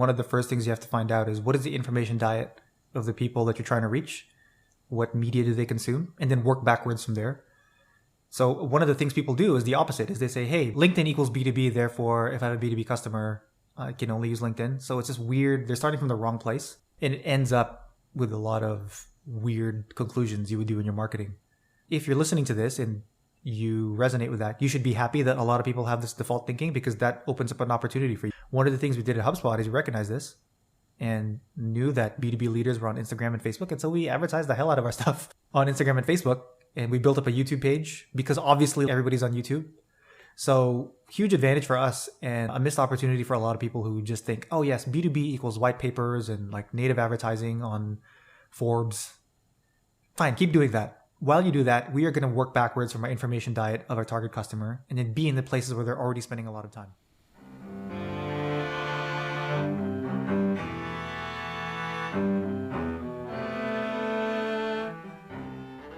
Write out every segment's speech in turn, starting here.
one of the first things you have to find out is what is the information diet of the people that you're trying to reach? What media do they consume? And then work backwards from there. So one of the things people do is the opposite, is they say, hey, LinkedIn equals B2B. Therefore, if I have a B2B customer, I can only use LinkedIn. So it's just weird. They're starting from the wrong place. And it ends up with a lot of weird conclusions you would do in your marketing. If you're listening to this and you resonate with that, you should be happy that a lot of people have this default thinking, because that opens up an opportunity for you. One of the things we did at HubSpot is we recognized this and knew that B2B leaders were on Instagram and Facebook. And so we advertised the hell out of our stuff on Instagram and Facebook. And we built up a YouTube page because obviously everybody's on YouTube. So huge advantage for us and a missed opportunity for a lot of people who just think, oh yes, B2B equals white papers and like native advertising on Forbes. Fine, keep doing that. While you do that, we are going to work backwards from our information diet of our target customer and then be in the places where they're already spending a lot of time.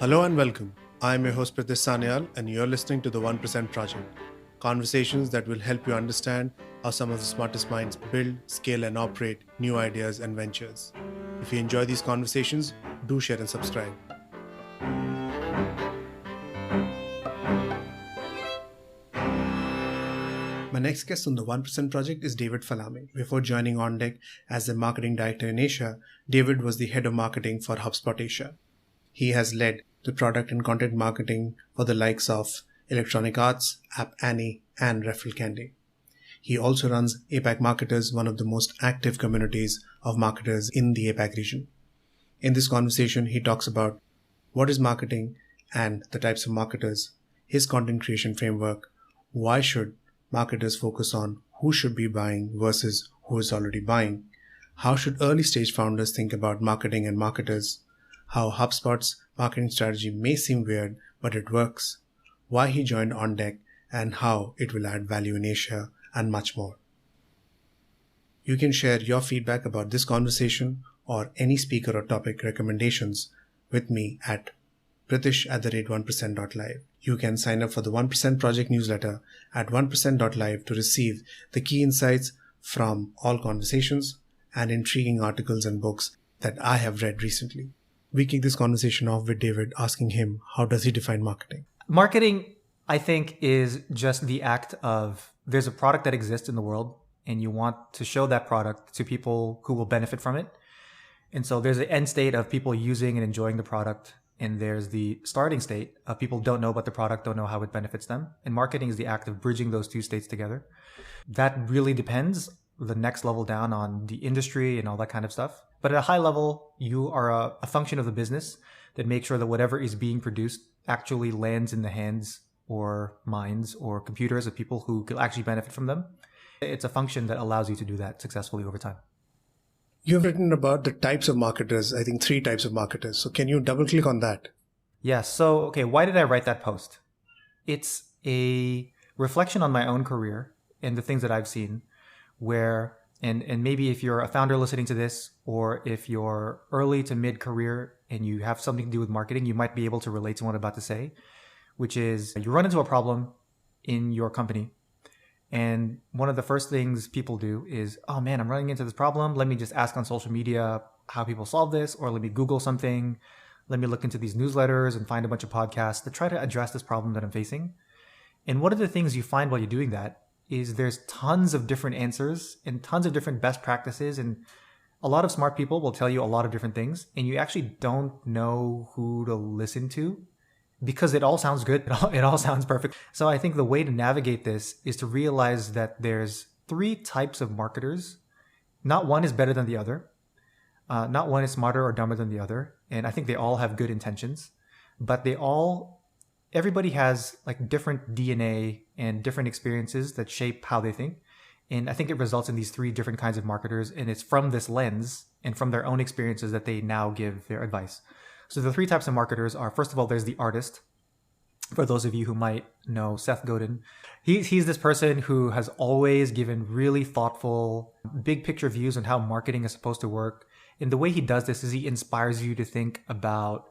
Hello and welcome. I'm your host Pratish Sanyal and you're listening to the 1% Project. Conversations that will help you understand how some of the smartest minds build, scale and operate new ideas and ventures. If you enjoy these conversations, do share and subscribe. My next guest on the 1% Project is David Fallarme. Before joining OnDeck as the marketing director in Asia, David was the head of marketing for Hubspot Asia. He has led the product and content marketing for the likes of Electronic Arts, Annie and ReferralCandy. He also runs APAC Marketers, one of the most active communities of marketers in the APAC region. In this conversation, he talks about what is marketing and the types of marketers, his content creation framework, why should marketers focus on who should be buying versus who is already buying, how should early stage founders think about marketing and marketers, how HubSpot's marketing strategy may seem weird, but it works, why he joined OnDeck, and how it will add value in Asia, and much more. You can share your feedback about this conversation or any speaker or topic recommendations with me at pratish@1%.live. You can sign up for the 1% Project newsletter at 1%.live to receive the key insights from all conversations and intriguing articles and books that I have read recently. We kick this conversation off with David asking him, how does he define marketing? Marketing, I think, is just the act of, there's a product that exists in the world and you want to show that product to people who will benefit from it. And so there's an end state of people using and enjoying the product. And there's the starting state of people don't know about the product, don't know how it benefits them. And marketing is the act of bridging those two states together. That really depends the next level down on the industry and all that kind of stuff. But at a high level, you are a function of the business that makes sure that whatever is being produced actually lands in the hands or minds or computers of people who could actually benefit from them. It's a function that allows you to do that successfully over time. You've written about the types of marketers, I think 3 types of marketers. So can you double click on that? Yes. So, okay, why did I write that post? It's a reflection on my own career and the things that I've seen where, and maybe if you're a founder listening to this, or if you're early to mid-career and you have something to do with marketing, you might be able to relate to what I'm about to say, which is you run into a problem in your company. And one of the first things people do is, oh man, I'm running into this problem. Let me just ask on social media how people solve this, or let me Google something. Let me look into these newsletters and find a bunch of podcasts to try to address this problem that I'm facing. And one of the things you find while you're doing that is there's tons of different answers and tons of different best practices. And a lot of smart people will tell you a lot of different things. And you actually don't know who to listen to because it all sounds good. It all sounds perfect. So I think the way to navigate this is to realize that there's 3 types of marketers. Not one is better than the other. Not one is smarter or dumber than the other. And I think they all have good intentions, but everybody has like different DNA and different experiences that shape how they think. And I think it results in these 3 different kinds of marketers. And it's from this lens and from their own experiences that they now give their advice. So the 3 types of marketers are, first of all, there's the artist. For those of you who might know Seth Godin, he's this person who has always given really thoughtful, big picture views on how marketing is supposed to work. And the way he does this is he inspires you to think about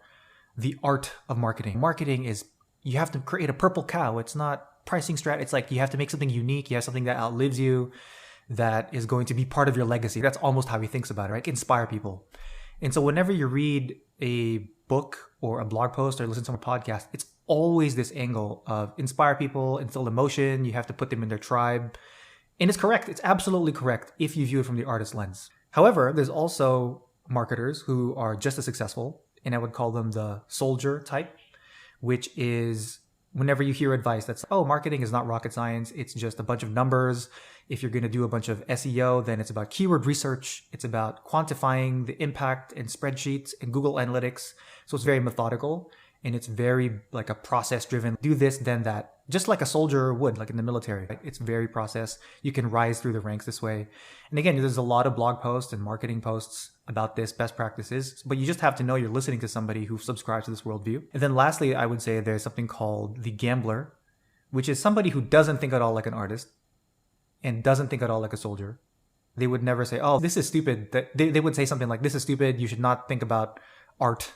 the art of marketing. Marketing is, you have to create a purple cow. It's not pricing strat. It's like you have to make something unique. You have something that outlives you. that is going to be part of your legacy. That's almost how he thinks about it, right? Inspire people. And so whenever you read a book or a blog post or listen to a podcast, it's always this angle of inspire people, instill emotion. You have to put them in their tribe. And it's correct. It's absolutely correct if you view it from the artist lens. However, there's also marketers who are just as successful, and I would call them the soldier type, which is whenever you hear advice that's, oh, marketing is not rocket science. It's just a bunch of numbers. If you're going to do a bunch of SEO, then it's about keyword research. It's about quantifying the impact in spreadsheets and Google Analytics. So it's very methodical and it's very like a process driven. Do this, then that, just like a soldier would, like in the military. It's very process. You can rise through the ranks this way. And again, there's a lot of blog posts and marketing posts about this, best practices, but you just have to know you're listening to somebody who subscribes to this worldview. And then lastly, I would say there's something called the gambler, which is somebody who doesn't think at all like an artist and doesn't think at all like a soldier. They would never say, oh, this is stupid. They would say something like, this is stupid. You should not think about art,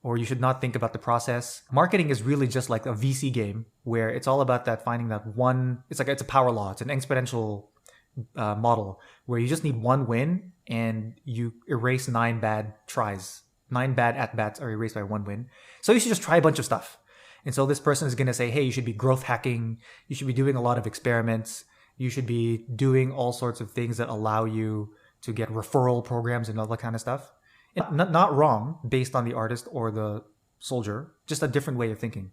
or you should not think about the process. Marketing is really just like a VC game where it's all about that finding that one, it's a power law. It's an exponential model where you just need one win and you erase 9 bad tries. 9 bad at-bats are erased by 1 win. So you should just try a bunch of stuff. And so this person is going to say, hey, you should be growth hacking. You should be doing a lot of experiments. You should be doing all sorts of things that allow you to get referral programs and all that kind of stuff. Not wrong based on the artist or the soldier, just a different way of thinking.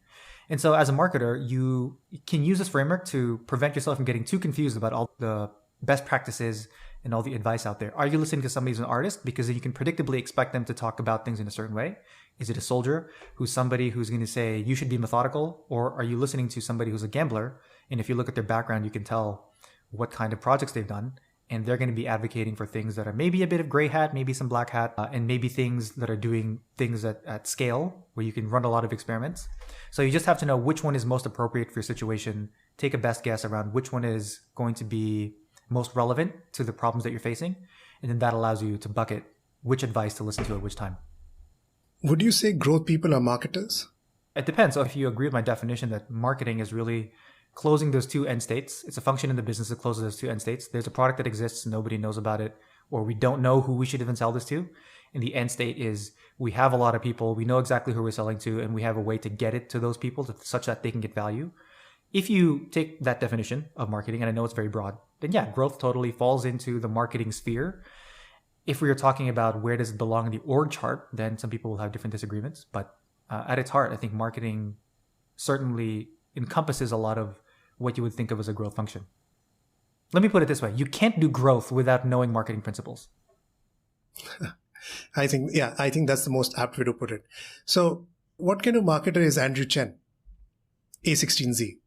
And so as a marketer, you can use this framework to prevent yourself from getting too confused about all the best practices and all the advice out there. Are you listening to somebody who's an artist? Because then you can predictably expect them to talk about things in a certain way. Is it a soldier who's somebody who's going to say, you should be methodical? Or are you listening to somebody who's a gambler? And if you look at their background, you can tell what kind of projects they've done. And they're going to be advocating for things that are maybe a bit of gray hat, maybe some black hat, and maybe things that are doing things at scale where you can run a lot of experiments. So you just have to know which one is most appropriate for your situation. Take a best guess around which one is going to be most relevant to the problems that you're facing. And then that allows you to bucket which advice to listen to at which time. Would you say growth people are marketers? It depends. So if you agree with my definition that marketing is really closing those two end states, it's a function in the business that closes those two end states. There's a product that exists, nobody knows about it, or we don't know who we should even sell this to. And the end state is we have a lot of people, we know exactly who we're selling to, and we have a way to get it to those people such that they can get value. If you take that definition of marketing, and I know it's very broad, then yeah, growth totally falls into the marketing sphere. If we are talking about where does it belong in the org chart, then some people will have different disagreements. But at its heart, I think marketing certainly encompasses a lot of what you would think of as a growth function. Let me put it this way. You can't do growth without knowing marketing principles. I think that's the most apt way to put it. So what kind of marketer is Andrew Chen, A16Z?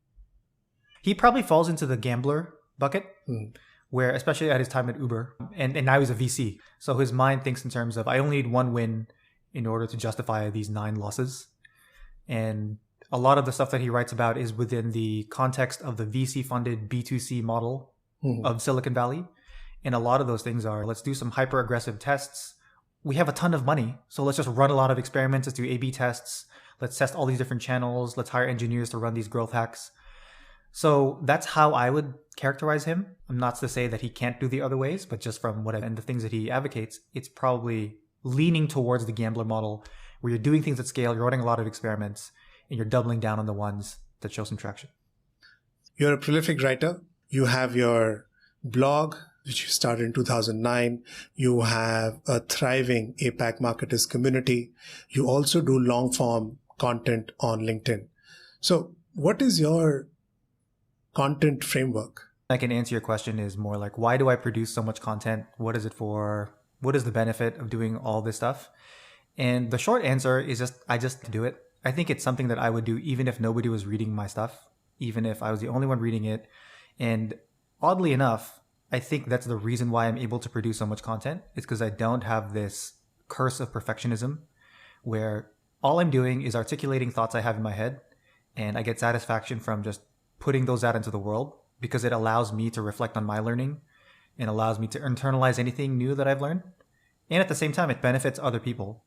He probably falls into the gambler bucket, where especially at his time at Uber, and now he's a VC. So his mind thinks in terms of, I only need 1 win in order to justify these 9 losses. And a lot of the stuff that he writes about is within the context of the VC-funded B2C model of Silicon Valley. And a lot of those things are, let's do some hyper-aggressive tests. We have a ton of money, so let's just run a lot of experiments. Let's do A/B tests. Let's test all these different channels. Let's hire engineers to run these growth hacks. So that's how I would characterize him. I'm not to say that he can't do the other ways, but just from and the things that he advocates, it's probably leaning towards the gambler model where you're doing things at scale, you're running a lot of experiments, and you're doubling down on the ones that show some traction. You're a prolific writer. You have your blog, which you started in 2009. You have a thriving APAC Marketers community. You also do long-form content on LinkedIn. So what is your content framework? I can answer your question is more like, why do I produce so much content? What is it for? What is the benefit of doing all this stuff? And the short answer is I just do it. I think it's something that I would do even if nobody was reading my stuff, even if I was the only one reading it. And oddly enough, I think that's the reason why I'm able to produce so much content. It's because I don't have this curse of perfectionism where all I'm doing is articulating thoughts I have in my head. And I get satisfaction from just putting those out into the world because it allows me to reflect on my learning and allows me to internalize anything new that I've learned. And at the same time, it benefits other people.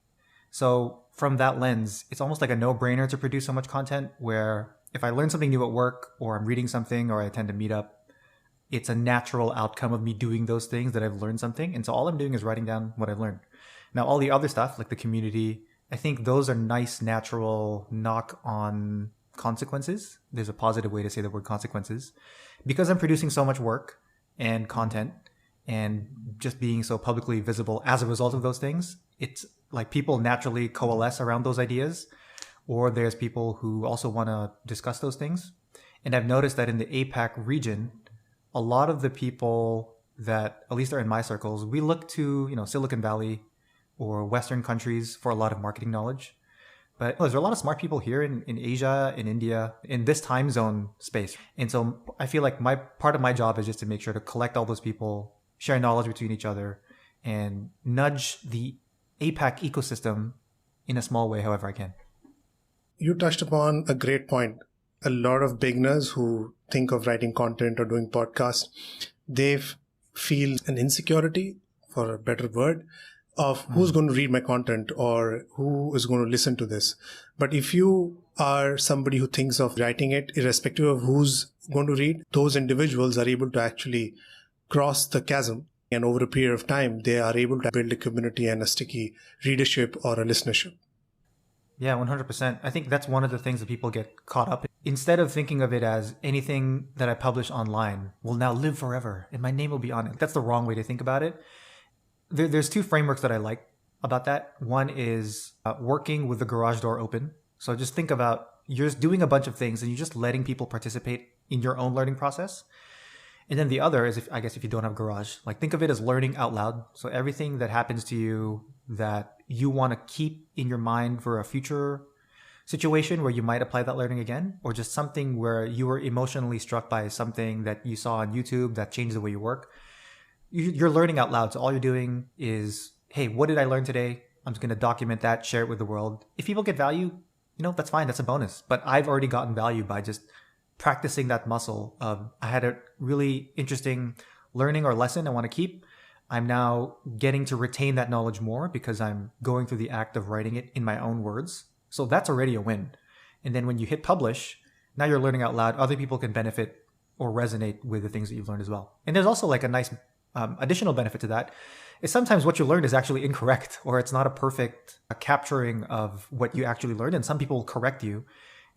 So from that lens, it's almost like a no-brainer to produce so much content where if I learn something new at work or I'm reading something or I attend a meetup, it's a natural outcome of me doing those things that I've learned something. And so all I'm doing is writing down what I've learned. Now, all the other stuff, like the community, I think those are nice, natural knock-on consequences. There's a positive way to say the word consequences. Because I'm producing so much work and content and just being so publicly visible as a result of those things, it's like people naturally coalesce around those ideas, or there's people who also want to discuss those things. And I've noticed that in the APAC region, a lot of the people that, at least are in my circles, we look to, Silicon Valley or Western countries for a lot of marketing knowledge. But there's a lot of smart people here in Asia, in India, in this time zone space. And so I feel like part of my job is just to make sure to collect all those people, share knowledge between each other, and nudge the APAC ecosystem in a small way, however I can. You touched upon a great point. A lot of beginners who think of writing content or doing podcasts, they feel an insecurity, for a better word, of who's going to read my content or who is going to listen to this. But if you are somebody who thinks of writing it, irrespective of who's going to read, those individuals are able to actually cross the chasm. And over a period of time, they are able to build a community and a sticky readership or a listenership. Yeah, 100%. I think that's one of the things that people get caught up in. Instead of thinking of it as anything that I publish online will now live forever and my name will be on it. That's the wrong way to think about it. There's two frameworks that I like about that. One is working with the garage door open. So just think about you're just doing a bunch of things and you're just letting people participate in your own learning process. And then the other is, if you don't have garage, like think of it as learning out loud. So everything that happens to you that you want to keep in your mind for a future situation where you might apply that learning again, or just something where you were emotionally struck by something that you saw on YouTube that changed the way you work. You're learning out loud. So all you're doing is, hey, what did I learn today? I'm just going to document that, share it with the world. If people get value, that's fine. That's a bonus. But I've already gotten value by just practicing that muscle of, I had a really interesting learning or lesson I want to keep. I'm now getting to retain that knowledge more because I'm going through the act of writing it in my own words. So that's already a win. And then when you hit publish, now you're learning out loud. Other people can benefit or resonate with the things that you've learned as well. And there's also like a nice additional benefit to that is sometimes what you learned is actually incorrect, or it's not a perfect capturing of what you actually learned. And some people will correct you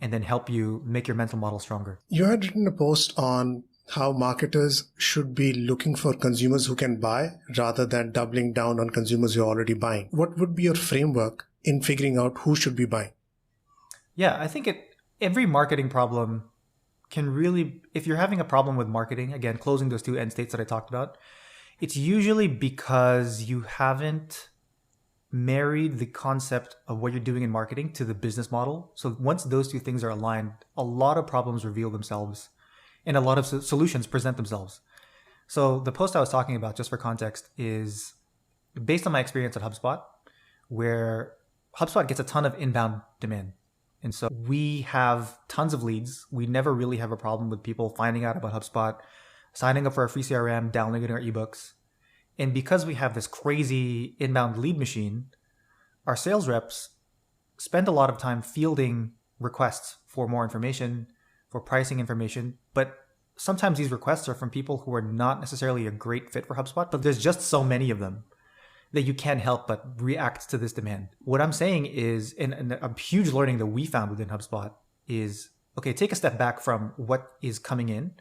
and then help you make your mental model stronger. You had written a post on how marketers should be looking for consumers who can buy rather than doubling down on consumers who are already buying. What would be your framework in figuring out who should be buying? Yeah, I think every marketing problem can really, if you're having a problem with marketing, again, closing those two end states that I talked about, it's usually because you haven't married the concept of what you're doing in marketing to the business model. So once those two things are aligned, a lot of problems reveal themselves and a lot of solutions present themselves. So the post I was talking about, just for context, is based on my experience at HubSpot, where HubSpot gets a ton of inbound demand. And so we have tons of leads. We never really have a problem with people finding out about HubSpot, signing up for our free CRM, downloading our ebooks. And because we have this crazy inbound lead machine, our sales reps spend a lot of time fielding requests for more information, for pricing information. But sometimes these requests are from people who are not necessarily a great fit for HubSpot, but there's just so many of them that you can't help but react to this demand. What I'm saying is, and a huge learning that we found within HubSpot is, okay, take a step back from what is coming in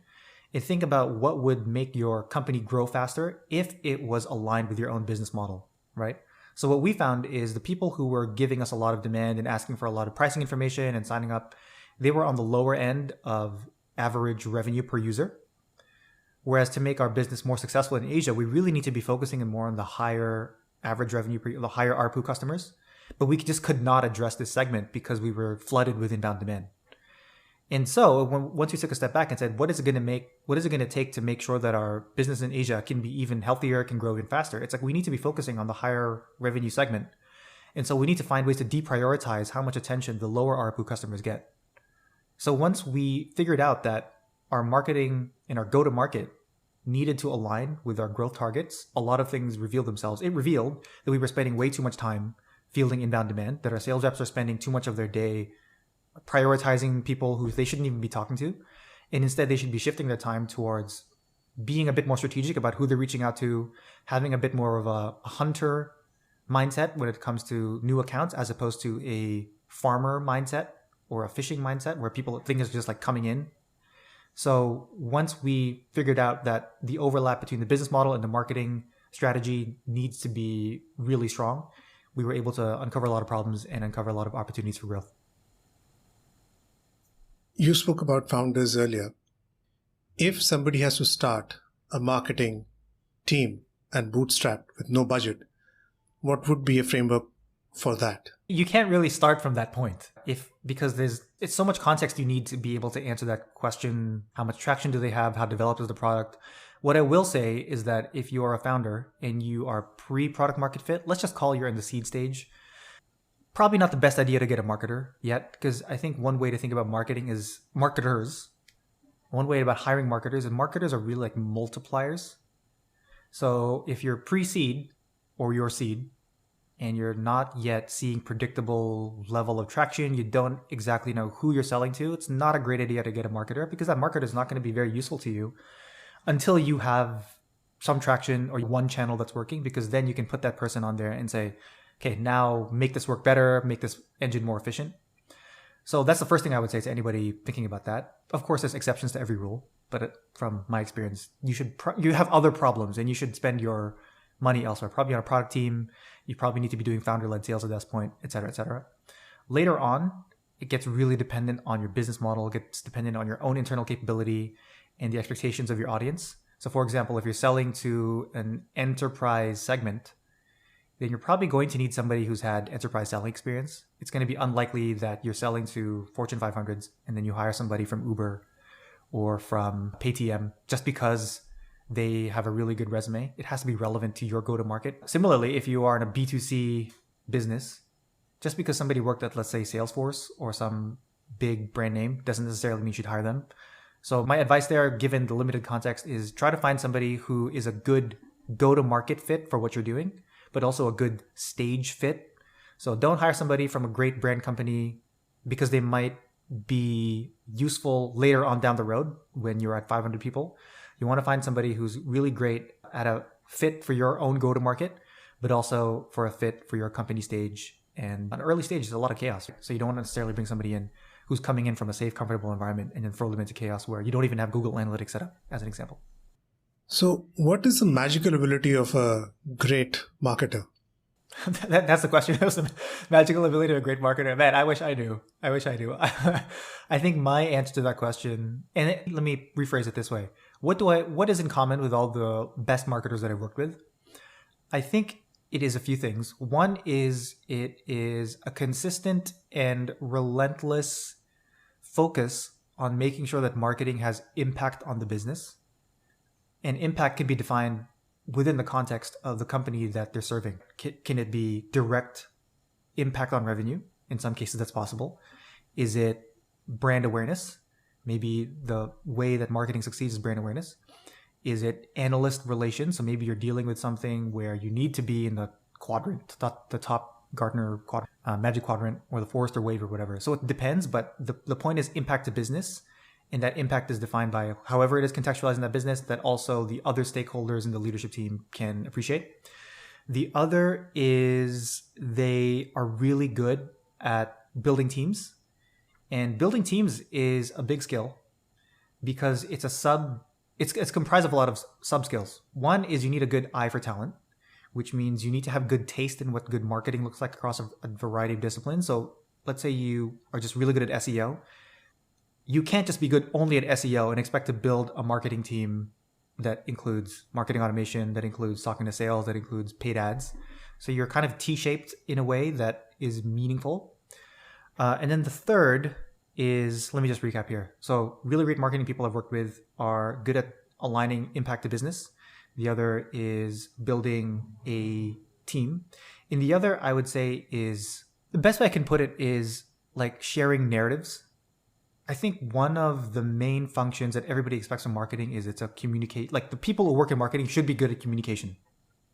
and think about what would make your company grow faster if it was aligned with your own business model, right? So what we found is the people who were giving us a lot of demand and asking for a lot of pricing information and signing up, they were on the lower end of average revenue per user. Whereas to make our business more successful in Asia, we really need to be focusing more on the higher average revenue, the higher ARPU customers. But we just could not address this segment because we were flooded with inbound demand. And so once we took a step back and said, what is it going to take to make sure that our business in Asia can be even healthier, can grow even faster? It's like we need to be focusing on the higher revenue segment. And so we need to find ways to deprioritize how much attention the lower ARPU customers get. So once we figured out that our marketing and our go-to-market needed to align with our growth targets, a lot of things revealed themselves. It revealed that we were spending way too much time fielding inbound demand, that our sales reps are spending too much of their day prioritizing people who they shouldn't even be talking to. And instead, they should be shifting their time towards being a bit more strategic about who they're reaching out to, having a bit more of a hunter mindset when it comes to new accounts, as opposed to a farmer mindset or a fishing mindset where people think it's just like coming in. So once we figured out that the overlap between the business model and the marketing strategy needs to be really strong, we were able to uncover a lot of problems and uncover a lot of opportunities for growth. You spoke about founders earlier. If somebody has to start a marketing team and bootstrap with no budget, what would be a framework for that? You can't really start from that point because it's so much context you need to be able to answer that question. How much traction do they have? How developed is the product? What I will say is that if you are a founder and you are pre-product market fit, let's just call you're in the seed stage, probably not the best idea to get a marketer yet, because I think one way to think about marketing is marketers. One way about hiring marketers, and marketers are really like multipliers. So if you're pre-seed or you're seed and you're not yet seeing predictable level of traction, you don't exactly know who you're selling to, it's not a great idea to get a marketer, because that marketer is not going to be very useful to you until you have some traction or one channel that's working, because then you can put that person on there and say, okay, now make this work better, make this engine more efficient. So that's the first thing I would say to anybody thinking about that. Of course, there's exceptions to every rule, but from my experience, you have other problems and you should spend your money elsewhere. Probably on a product team, you probably need to be doing founder-led sales at this point, et cetera, et cetera. Later on, it gets really dependent on your business model, it gets dependent on your own internal capability and the expectations of your audience. So for example, if you're selling to an enterprise segment, then you're probably going to need somebody who's had enterprise selling experience. It's going to be unlikely that you're selling to Fortune 500s and then you hire somebody from Uber or from Paytm just because they have a really good resume. It has to be relevant to your go-to-market. Similarly, if you are in a B2C business, just because somebody worked at, let's say, Salesforce or some big brand name doesn't necessarily mean you should hire them. So my advice there, given the limited context, is try to find somebody who is a good go-to-market fit for what you're doing, but also a good stage fit. So don't hire somebody from a great brand company because they might be useful later on down the road when you're at 500 people. You want to find somebody who's really great at a fit for your own go-to-market, but also for a fit for your company stage. And an early stage is a lot of chaos. So you don't want to necessarily bring somebody in who's coming in from a safe, comfortable environment and then throw them into chaos where you don't even have Google Analytics set up, as an example. So what is the magical ability of a great marketer? That's the question. What's the magical ability of a great marketer? Man, I wish I knew. I think my answer to that question, and let me rephrase it this way. What is in common with all the best marketers that I've worked with? I think it is a few things. One is it is a consistent and relentless focus on making sure that marketing has impact on the business. And impact can be defined within the context of the company that they're serving. Can it be direct impact on revenue? In some cases, that's possible. Is it brand awareness? Maybe the way that marketing succeeds is brand awareness. Is it analyst relations? So maybe you're dealing with something where you need to be in the quadrant, the top Gartner quadrant, Magic Quadrant, or the Forrester Wave or whatever. So it depends, but the point is impact to business. And that impact is defined by however it is contextualized in that business that also the other stakeholders in the leadership team can appreciate. The other is they are really good at building teams. And building teams is a big skill because it's comprised of a lot of sub skills. One is you need a good eye for talent, which means you need to have good taste in what good marketing looks like across a variety of disciplines. So let's say you are just really good at SEO. You can't just be good only at SEO and expect to build a marketing team that includes marketing automation, that includes talking to sales, that includes paid ads. So you're kind of T-shaped in a way that is meaningful. And then the third is, let me just recap here. So really great marketing people I've worked with are good at aligning impact to business. The other is building a team. And the other I would say is, the best way I can put it is like sharing narratives. I think one of the main functions that everybody expects from marketing is it's a communicate. Like the people who work in marketing should be good at communication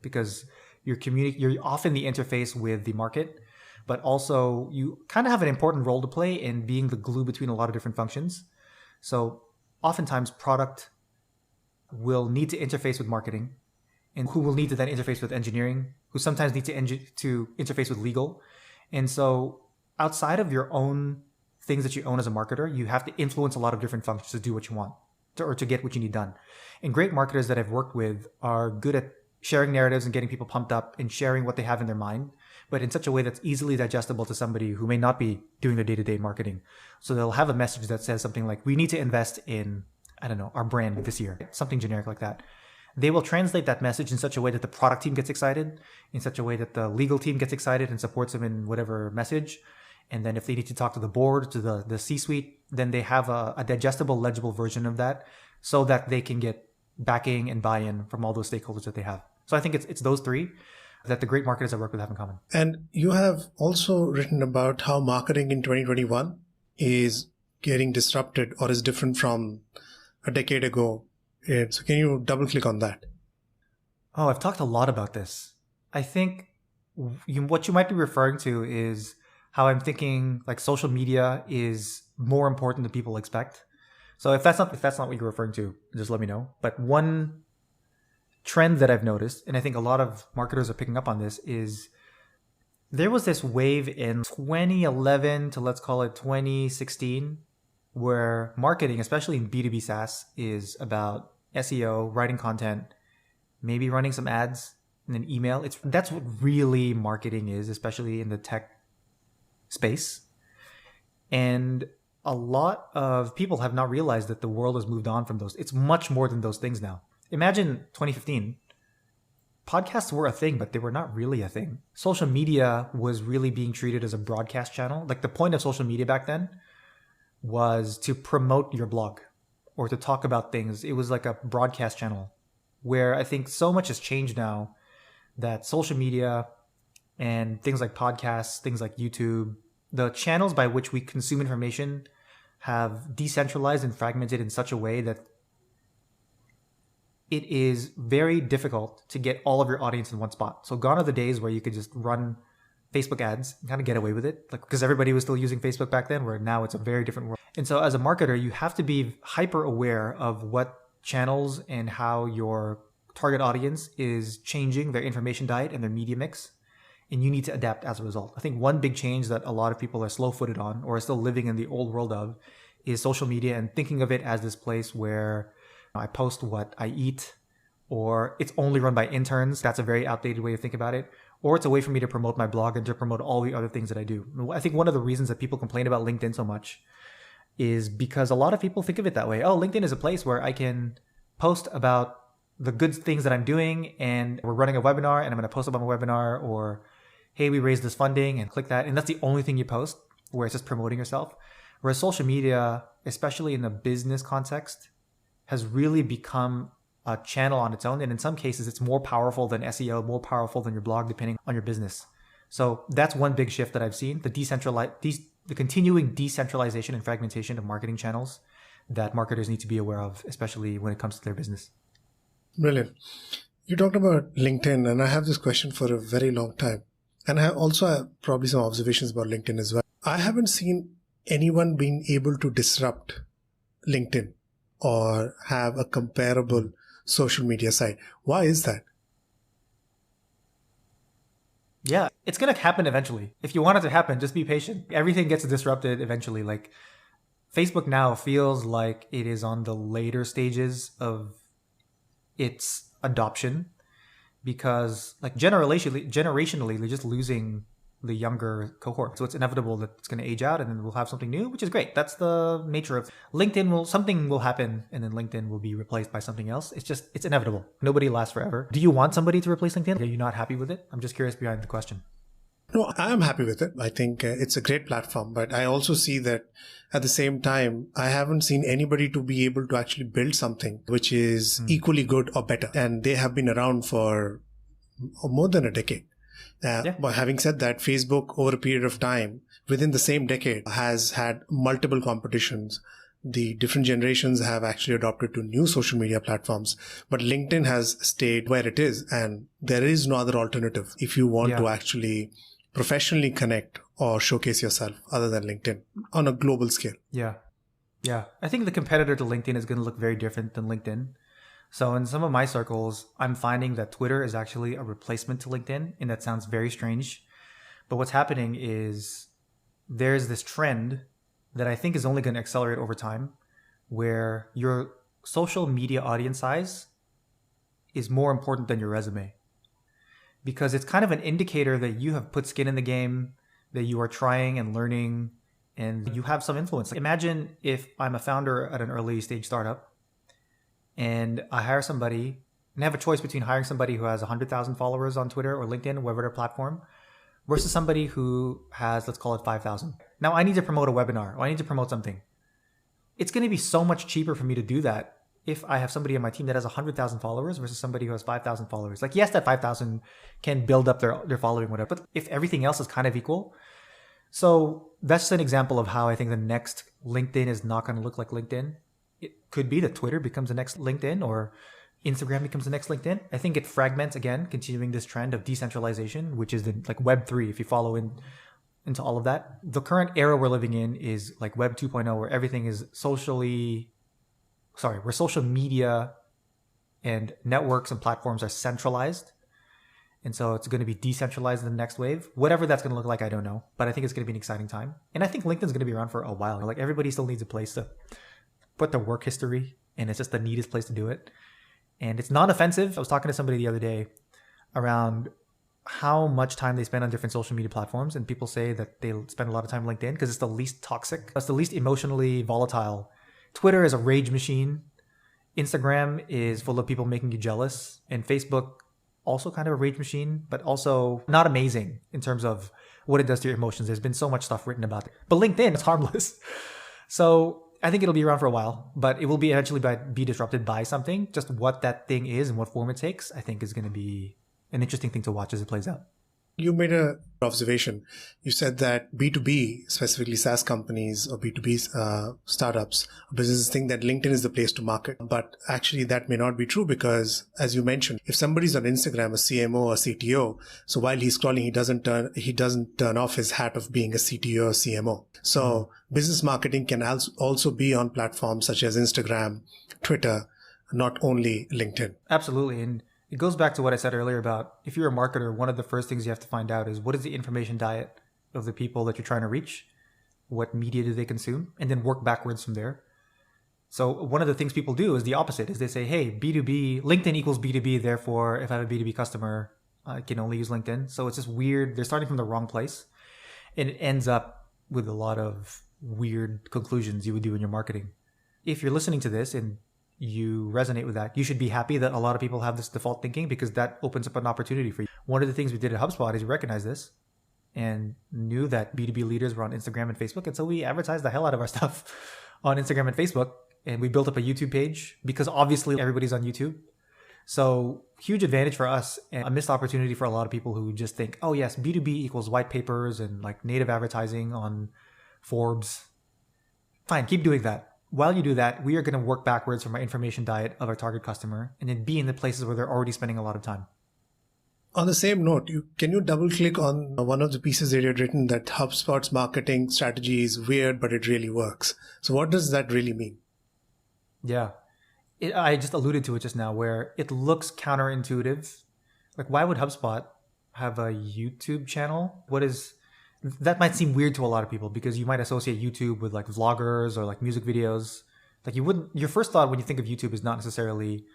because you're often the interface with the market, but also you kind of have an important role to play in being the glue between a lot of different functions. So oftentimes product will need to interface with marketing, and who will need to then interface with engineering, who sometimes need to interface with legal. And so outside of your own things that you own as a marketer, you have to influence a lot of different functions to do what you want or to get what you need done. And great marketers that I've worked with are good at sharing narratives and getting people pumped up and sharing what they have in their mind, but in such a way that's easily digestible to somebody who may not be doing their day-to-day marketing. So they'll have a message that says something like, we need to invest in, I don't know, our brand this year, something generic like that. They will translate that message in such a way that the product team gets excited, in such a way that the legal team gets excited and supports them in whatever message. And then if they need to talk to the board, to the C-suite, then they have a digestible, legible version of that so that they can get backing and buy-in from all those stakeholders that they have. So I think it's those three that the great marketers I work with have in common. And you have also written about how marketing in 2021 is getting disrupted or is different from a decade ago. So can you double click on that? Oh, I've talked a lot about this. I think what you might be referring to is how I'm thinking like social media is more important than people expect. So if that's not what you're referring to, just let me know. But one trend that I've noticed, and I think a lot of marketers are picking up on this, is there was this wave in 2011 to let's call it 2016, where marketing, especially in B2B SaaS, is about SEO, writing content, maybe running some ads, and then email. That's what really marketing is, especially in the tech space. And a lot of people have not realized that the world has moved on from those. It's much more than those things now. Imagine 2015, podcasts were a thing, but they were not really a thing. Social media was really being treated as a broadcast channel. Like the point of social media back then was to promote your blog or to talk about things. It was like a broadcast channel, where I think so much has changed now that social media and things like podcasts, things like YouTube, the channels by which we consume information have decentralized and fragmented in such a way that it is very difficult to get all of your audience in one spot. So gone are the days where you could just run Facebook ads and kind of get away with it, like because everybody was still using Facebook back then, where now it's a very different world. And so as a marketer, you have to be hyper aware of what channels and how your target audience is changing their information diet and their media mix. And you need to adapt as a result. I think one big change that a lot of people are slow-footed on or are still living in the old world of is social media and thinking of it as this place where I post what I eat, or it's only run by interns. That's a very outdated way to think about it. Or it's a way for me to promote my blog and to promote all the other things that I do. I think one of the reasons that people complain about LinkedIn so much is because a lot of people think of it that way. Oh, LinkedIn is a place where I can post about the good things that I'm doing, and we're running a webinar and I'm going to post about my webinar, or hey, we raised this funding, and click that. And that's the only thing you post, where it's just promoting yourself. Whereas social media, especially in the business context, has really become a channel on its own. And in some cases, it's more powerful than SEO, more powerful than your blog, depending on your business. So that's one big shift that I've seen, the continuing decentralization and fragmentation of marketing channels that marketers need to be aware of, especially when it comes to their business. Brilliant. You talked about LinkedIn, and I have this question for a very long time. And I also have probably some observations about LinkedIn as well. I haven't seen anyone being able to disrupt LinkedIn or have a comparable social media site. Why is that? Yeah, it's going to happen eventually. If you want it to happen, just be patient. Everything gets disrupted eventually. Like Facebook now feels like it is on the later stages of its adoption, because like generationally, they're just losing the younger cohort. So it's inevitable that it's going to age out, and then we'll have something new, which is great. That's the nature of LinkedIn. Something will happen, and then LinkedIn will be replaced by something else. It's inevitable. Nobody lasts forever. Do you want somebody to replace LinkedIn? Are you not happy with it? I'm just curious behind the question. No, I'm happy with it. I think it's a great platform, but I also see that at the same time, I haven't seen anybody to be able to actually build something which is equally good or better. And they have been around for more than a decade. But having said that, Facebook over a period of time, within the same decade, has had multiple competitions. The different generations have actually adopted to new social media platforms, but LinkedIn has stayed where it is, and there is no other alternative if you want to actually professionally connect or showcase yourself other than LinkedIn on a global scale. Yeah. I think the competitor to LinkedIn is going to look very different than LinkedIn. So in some of my circles, I'm finding that Twitter is actually a replacement to LinkedIn, and that sounds very strange. But what's happening is there's this trend that I think is only going to accelerate over time, where your social media audience size is more important than your resume. Because it's kind of an indicator that you have put skin in the game, that you are trying and learning, and you have some influence. Imagine if I'm a founder at an early stage startup and I hire somebody and have a choice between hiring somebody who has 100,000 followers on Twitter or LinkedIn, whatever their platform, versus somebody who has, let's call it 5,000. Now I need to promote a webinar, or I need to promote something. It's going to be so much cheaper for me to do that if I have somebody on my team that has 100,000 followers versus somebody who has 5,000 followers. Like, yes, that 5,000 can build up their following, whatever, but if everything else is kind of equal. So that's an example of how I think the next LinkedIn is not going to look like LinkedIn. It could be that Twitter becomes the next LinkedIn or Instagram becomes the next LinkedIn. I think it fragments again, continuing this trend of decentralization, which is the like Web3, if you follow into all of that. The current era we're living in is like Web 2.0, where everything is where social media and networks and platforms are centralized. And so it's going to be decentralized in the next wave. Whatever that's going to look like, I don't know. But I think it's going to be an exciting time. And I think LinkedIn's going to be around for a while. Like, everybody still needs a place to put their work history, and it's just the neatest place to do it. And it's not offensive. I was talking to somebody the other day around how much time they spend on different social media platforms. And people say that they spend a lot of time on LinkedIn because it's the least toxic. It's the least emotionally volatile. Twitter is a rage machine. Instagram is full of people making you jealous. And Facebook, also kind of a rage machine, but also not amazing in terms of what it does to your emotions. There's been so much stuff written about it. But LinkedIn is harmless. So I think it'll be around for a while, but it will be eventually be disrupted by something. Just what that thing is and what form it takes, I think is going to be an interesting thing to watch as it plays out. You made an observation. You said that B2B, specifically SaaS companies or B2B startups, businesses think that LinkedIn is the place to market. But actually that may not be true because, as you mentioned, if somebody's on Instagram, a CMO or CTO, so while he's scrolling, he doesn't turn off his hat of being a CTO or CMO. So business marketing can also be on platforms such as Instagram, Twitter, not only LinkedIn. Absolutely. And it goes back to what I said earlier about if you're a marketer, one of the first things you have to find out is what is the information diet of the people that you're trying to reach? What media do they consume? And then work backwards from there. So one of the things people do is the opposite, is they say, hey, B2B, LinkedIn equals B2B. Therefore, if I have a B2B customer, I can only use LinkedIn. So it's just weird. They're starting from the wrong place. And it ends up with a lot of weird conclusions you would do in your marketing. If you're listening to this and you resonate with that, you should be happy that a lot of people have this default thinking, because that opens up an opportunity for you. One of the things we did at HubSpot is we recognized this and knew that B2B leaders were on Instagram and Facebook. And so we advertised the hell out of our stuff on Instagram and Facebook. And we built up a YouTube page because obviously everybody's on YouTube. So huge advantage for us, and a missed opportunity for a lot of people who just think, oh yes, B2B equals white papers and like native advertising on Forbes. Fine, keep doing that. While you do that, we are going to work backwards from our information diet of our target customer and then be in the places where they're already spending a lot of time. On the same note, can you double click on one of the pieces that you had written that HubSpot's marketing strategy is weird, but it really works. So what does that really mean? Yeah, I just alluded to it just now, where it looks counterintuitive. Like, why would HubSpot have a YouTube channel? That might seem weird to a lot of people because you might associate YouTube with like vloggers or like music videos. Like, your first thought when you think of YouTube is not necessarily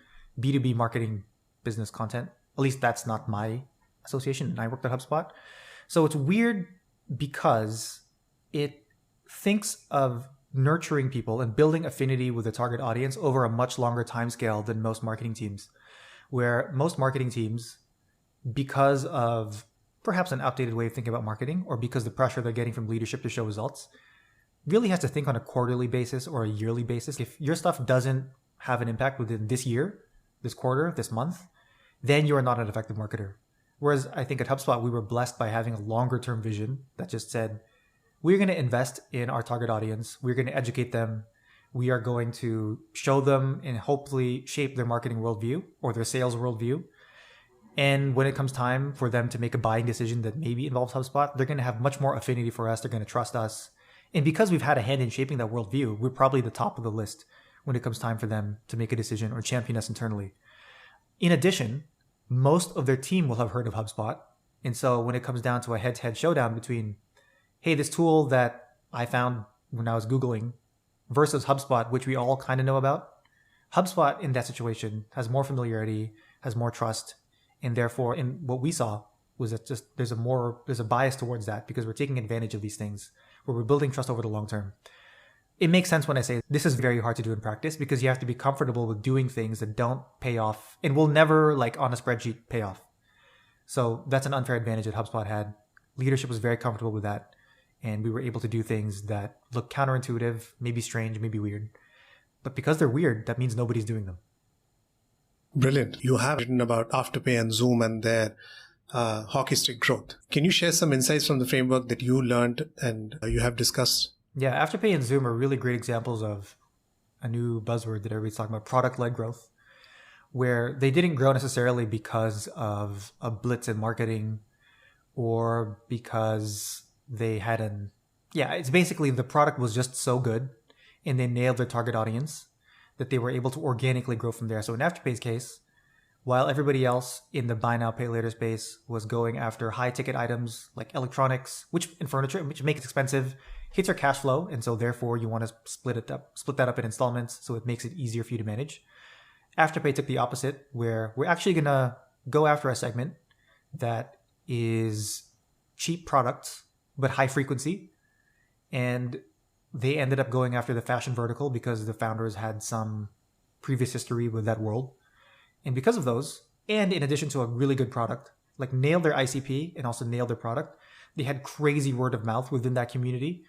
B2B marketing business content. At least that's not my association. I worked at HubSpot. So it's weird because it thinks of nurturing people and building affinity with the target audience over a much longer time scale than most marketing teams, where most marketing teams, because of perhaps an outdated way of thinking about marketing or because the pressure they're getting from leadership to show results, really has to think on a quarterly basis or a yearly basis. If your stuff doesn't have an impact within this year, this quarter, this month, then you are not an effective marketer. Whereas I think at HubSpot, we were blessed by having a longer term vision that just said, we're going to invest in our target audience. We're going to educate them. We are going to show them and hopefully shape their marketing worldview or their sales worldview. And when it comes time for them to make a buying decision that maybe involves HubSpot, they're going to have much more affinity for us. They're going to trust us. And because we've had a hand in shaping that worldview, we're probably the top of the list when it comes time for them to make a decision or champion us internally. In addition, most of their team will have heard of HubSpot. And so when it comes down to a head-to-head showdown between, hey, this tool that I found when I was Googling versus HubSpot, which we all kind of know about, HubSpot in that situation has more familiarity, has more trust. And therefore, in what we saw was that just there's a bias towards that because we're taking advantage of these things where we're building trust over the long term. It makes sense when I say this is very hard to do in practice because you have to be comfortable with doing things that don't pay off and will never, like on a spreadsheet, pay off. So that's an unfair advantage that HubSpot had. Leadership was very comfortable with that. And we were able to do things that look counterintuitive, maybe strange, maybe weird. But because they're weird, that means nobody's doing them. Brilliant. You have written about Afterpay and Zoom and their hockey stick growth. Can you share some insights from the framework that you learned and you have discussed? Yeah, Afterpay and Zoom are really great examples of a new buzzword that everybody's talking about, product-led growth, where they didn't grow necessarily because of a blitz in marketing or because they had it's basically the product was just so good and they nailed their target audience that they were able to organically grow from there. So in Afterpay's case, while everybody else in the buy now, pay later space was going after high ticket items like electronics, and furniture, which make it expensive, hits your cash flow. And so therefore you want to split that up in installments so it makes it easier for you to manage. Afterpay took the opposite, where we're actually going to go after a segment that is cheap products, but high frequency. And they ended up going after the fashion vertical because the founders had some previous history with that world. And because of those, and in addition to a really good product, like nailed their ICP and also nailed their product, they had crazy word of mouth within that community.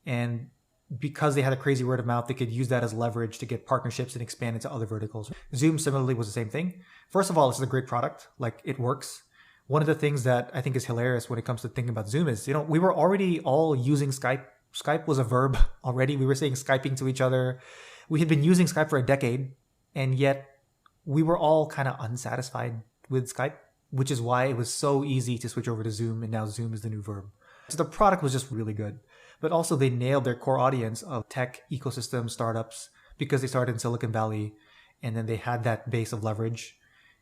And because they had a crazy word of mouth, they could use that as leverage to get partnerships and expand into other verticals. Zoom similarly was the same thing. First of all, this is a great product. Like, it works. One of the things that I think is hilarious when it comes to thinking about Zoom is, we were already all using Skype. Skype was a verb already. We were saying Skyping to each other. We had been using Skype for a decade, and yet we were all kind of unsatisfied with Skype, which is why it was so easy to switch over to Zoom, and now Zoom is the new verb. So the product was just really good. But also they nailed their core audience of tech ecosystem startups because they started in Silicon Valley, and then they had that base of leverage.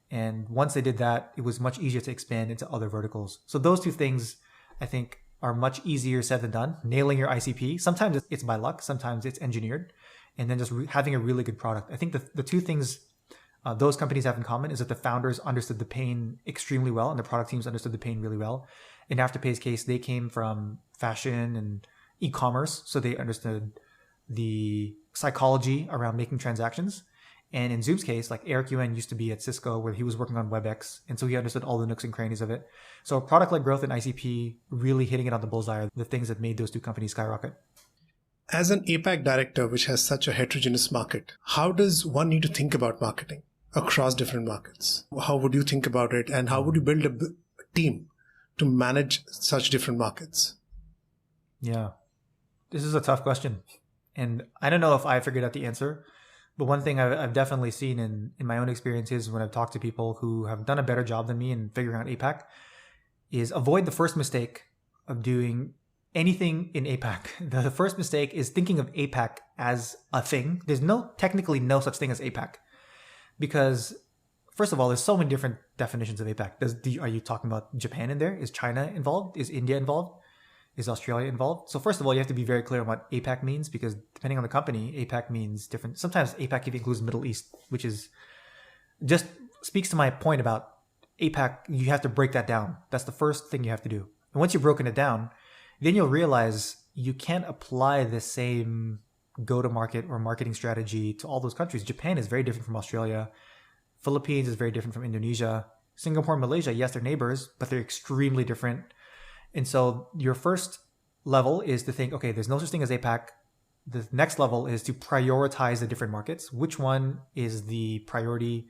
And once they did that, it was much easier to expand into other verticals. So those two things, I think, are much easier said than done. Nailing your ICP, sometimes it's by luck, sometimes it's engineered, and then just having a really good product. I think the two things those companies have in common is that the founders understood the pain extremely well, and the product teams understood the pain really well. In Afterpay's case, they came from fashion and e-commerce, so they understood the psychology around making transactions. And in Zoom's case, like Eric Yuan used to be at Cisco where he was working on WebEx, and so he understood all the nooks and crannies of it. So product-led growth and ICP really hitting it on the bullseye are the things that made those two companies skyrocket. As an APAC director, which has such a heterogeneous market, how does one need to think about marketing across different markets? How would you think about it, and how would you build a team to manage such different markets? Yeah, this is a tough question. And I don't know if I figured out the answer, but one thing I've definitely seen in my own experiences when I've talked to people who have done a better job than me in figuring out APAC is avoid the first mistake of doing anything in APAC. The first mistake is thinking of APAC as a thing. There's technically no such thing as APAC because, first of all, there's so many different definitions of APAC. Are you talking about Japan in there? Is China involved? Is India involved? Is Australia involved? So first of all, you have to be very clear on what APAC means because depending on the company, APAC means different. Sometimes APAC even includes Middle East, which is just speaks to my point about APAC. You have to break that down. That's the first thing you have to do. And once you've broken it down, then you'll realize you can't apply the same go-to-market or marketing strategy to all those countries. Japan is very different from Australia. Philippines is very different from Indonesia. Singapore and Malaysia, yes, they're neighbors, but they're extremely different. And so your first level is to think, okay, there's no such thing as APAC. The next level is to prioritize the different markets. Which one is the priority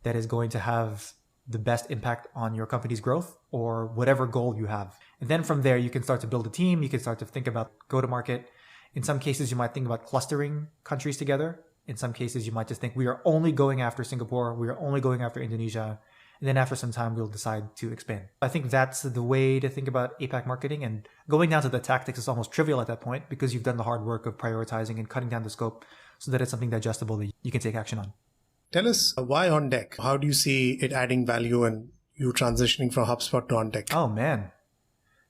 that is going to have the best impact on your company's growth or whatever goal you have? And then from there, you can start to build a team. You can start to think about go-to-market. In some cases, you might think about clustering countries together. In some cases, you might just think we are only going after Singapore. We are only going after Indonesia. And then after some time, we'll decide to expand. I think that's the way to think about APAC marketing. And going down to the tactics is almost trivial at that point because you've done the hard work of prioritizing and cutting down the scope so that it's something digestible that you can take action on. Tell us why On Deck? How do you see it adding value and you transitioning from HubSpot to On Deck? Oh, man.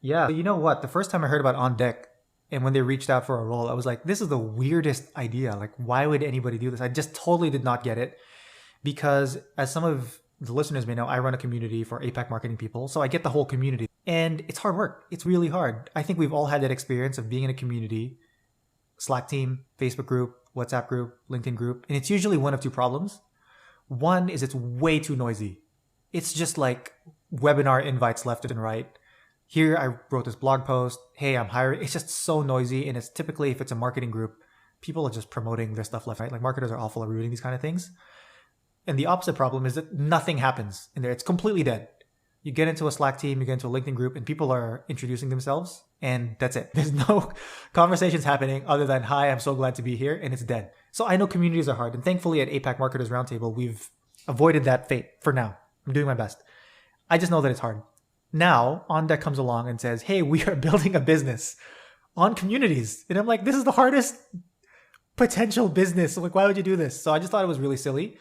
Yeah. You know what? The first time I heard about On Deck and when they reached out for a role, I was like, this is the weirdest idea. Like, why would anybody do this? I just totally did not get it because as some of the listeners may know, I run a community for APAC marketing people. So I get the whole community and it's hard work. It's really hard. I think we've all had that experience of being in a community, Slack team, Facebook group, WhatsApp group, LinkedIn group. And it's usually one of two problems. One is it's way too noisy. It's just like webinar invites left and right. Here, I wrote this blog post. Hey, I'm hiring. It's just so noisy. And it's typically, if it's a marketing group, people are just promoting their stuff left, right? Like marketers are awful at reading these kind of things. And the opposite problem is that nothing happens in there. It's completely dead. You get into a Slack team, you get into a LinkedIn group, and people are introducing themselves. And that's it. There's no conversations happening other than, hi, I'm so glad to be here. And it's dead. So I know communities are hard. And thankfully at APAC Marketers Roundtable, we've avoided that fate for now. I'm doing my best. I just know that it's hard. Now, On Deck comes along and says, hey, we are building a business on communities. And I'm like, this is the hardest potential business. Like, why would you do this? So I just thought it was really silly.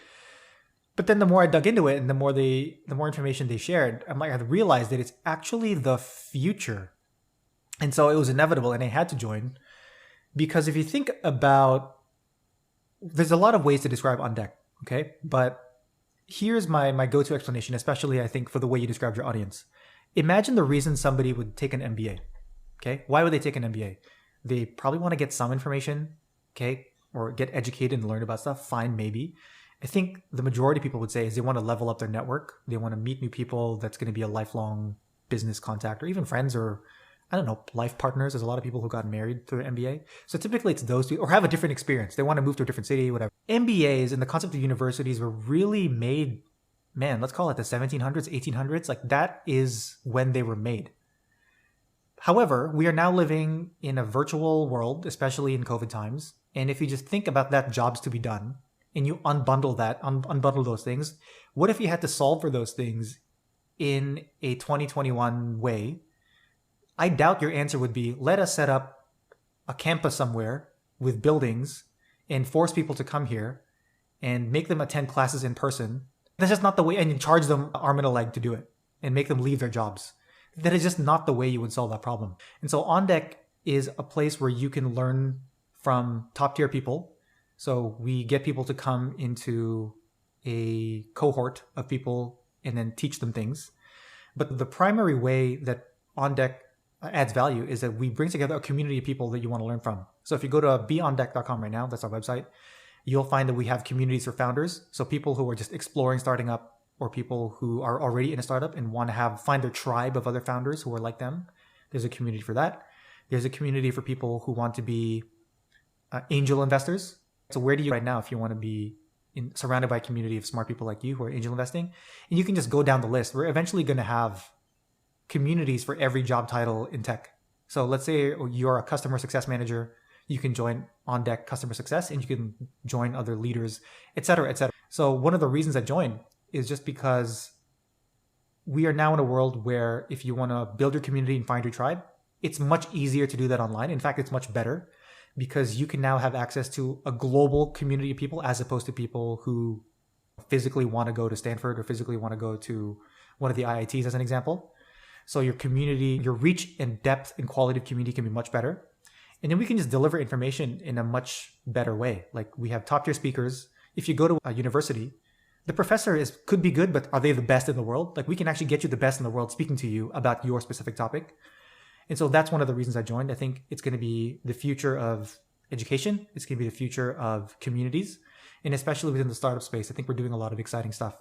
But then the more I dug into it and the more information they shared, I'm like, I realized that it's actually the future. And so it was inevitable and I had to join because if you think about, there's a lot of ways to describe On Deck, okay? But here's my go-to explanation, especially I think for the way you described your audience. Imagine the reason somebody would take an MBA, okay? Why would they take an MBA? They probably want to get some information, okay? Or get educated and learn about stuff, fine, maybe. I think the majority of people would say is they want to level up their network. They want to meet new people that's going to be a lifelong business contact or even friends or, I don't know, life partners. There's a lot of people who got married through an MBA. So typically it's those two or have a different experience. They want to move to a different city, whatever. MBAs and the concept of universities were really made, man, let's call it the 1700s, 1800s. Like that is when they were made. However, we are now living in a virtual world, especially in COVID times. And if you just think about that jobs to be done and you unbundle those things, what if you had to solve for those things in a 2021 way? I doubt your answer would be, let us set up a campus somewhere with buildings and force people to come here and make them attend classes in person. That's just not the way, and you charge them arm and a leg to do it and make them leave their jobs. That is just not the way you would solve that problem. And so On Deck is a place where you can learn from top tier people. So we get people to come into a cohort of people and then teach them things. But the primary way that On Deck adds value is that we bring together a community of people that you want to learn from. So if you go to beondeck.com right now, that's our website, you'll find that we have communities for founders. So people who are just exploring starting up or people who are already in a startup and want to find their tribe of other founders who are like them. There's a community for that. There's a community for people who want to be angel investors. So where do you right now if you want to be surrounded by a community of smart people like you who are angel investing? And you can just go down the list. We're eventually going to have communities for every job title in tech. So let's say you're a customer success manager. You can join On Deck Customer Success and you can join other leaders, et cetera, et cetera. So one of the reasons I joined is just because we are now in a world where if you want to build your community and find your tribe, it's much easier to do that online. In fact, it's much better because you can now have access to a global community of people as opposed to people who physically want to go to Stanford or physically want to go to one of the IITs as an example. So your community, your reach and depth and quality of community can be much better. And then we can just deliver information in a much better way. Like we have top tier speakers. If you go to a university, the professor could be good, but are they the best in the world? Like we can actually get you the best in the world speaking to you about your specific topic. And so that's one of the reasons I joined. I think it's going to be the future of education. It's going to be the future of communities. And especially within the startup space, I think we're doing a lot of exciting stuff.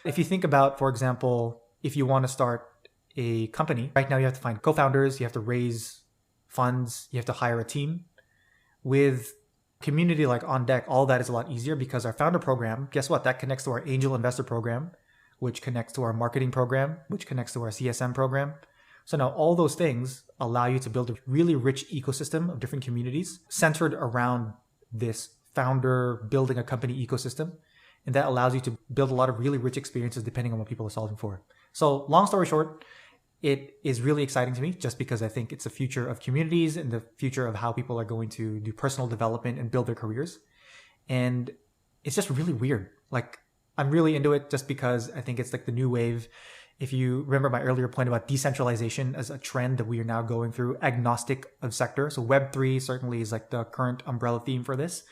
If you think about, for example, if you want to start a company, right now you have to find co-founders, you have to raise funds, you have to hire a team. With community like On Deck, all that is a lot easier because our founder program, guess what? That connects to our angel investor program, which connects to our marketing program, which connects to our CSM program. So now all those things allow you to build a really rich ecosystem of different communities centered around this founder building a company ecosystem. And that allows you to build a lot of really rich experiences depending on what people are solving for. So long story short, it is really exciting to me just because I think it's the future of communities and the future of how people are going to do personal development and build their careers. And it's just really weird. Like, I'm really into it just because I think it's like the new wave. If you remember my earlier point about decentralization as a trend that we are now going through, agnostic of sector. So Web3 certainly is like the current umbrella theme for this,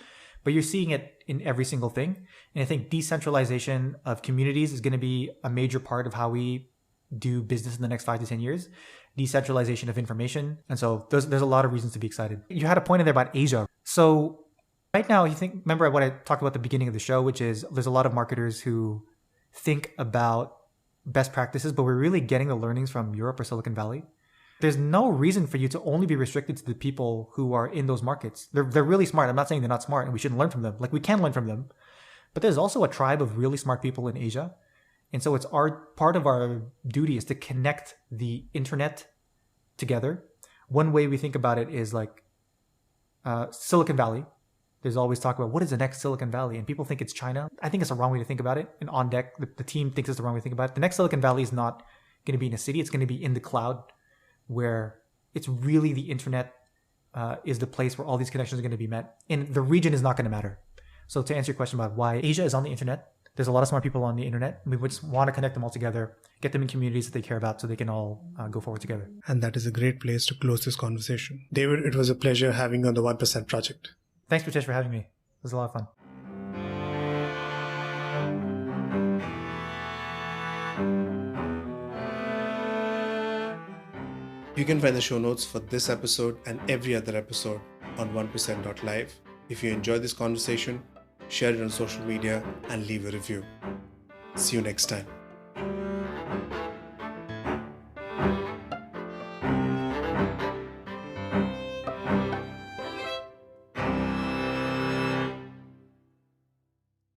but you're seeing it in every single thing. And I think decentralization of communities is going to be a major part of how we do business in the next 5 to 10 years. Decentralization of information. And so there's a lot of reasons to be excited. You had a point in there about Asia. So right now, remember what I talked about at the beginning of the show, which is there's a lot of marketers who think about best practices, but we're really getting the learnings from Europe or Silicon Valley. There's no reason for you to only be restricted to the people who are in those markets. They're really smart. I'm not saying they're not smart and we shouldn't learn from them. Like, we can learn from them. But there's also a tribe of really smart people in Asia. And so it's part of our duty is to connect the internet together. One way we think about it is like Silicon Valley. There's always talk about what is the next Silicon Valley, and people think it's China. I think it's the wrong way to think about it. And on deck, the team thinks it's the wrong way to think about it. The next Silicon Valley is not going to be in a city. It's going to be in the cloud, where it's really the internet is the place where all these connections are going to be met. And the region is not going to matter. So to answer your question about why Asia is on the internet, there's a lot of smart people on the internet. We just want to connect them all together, get them in communities that they care about so they can all go forward together. And that is a great place to close this conversation. David, it was a pleasure having you on the 1% Project. Thanks, Pritesh, for having me. It was a lot of fun. You can find the show notes for this episode and every other episode on 1%.live. If you enjoyed this conversation, share it on social media and leave a review. See you next time.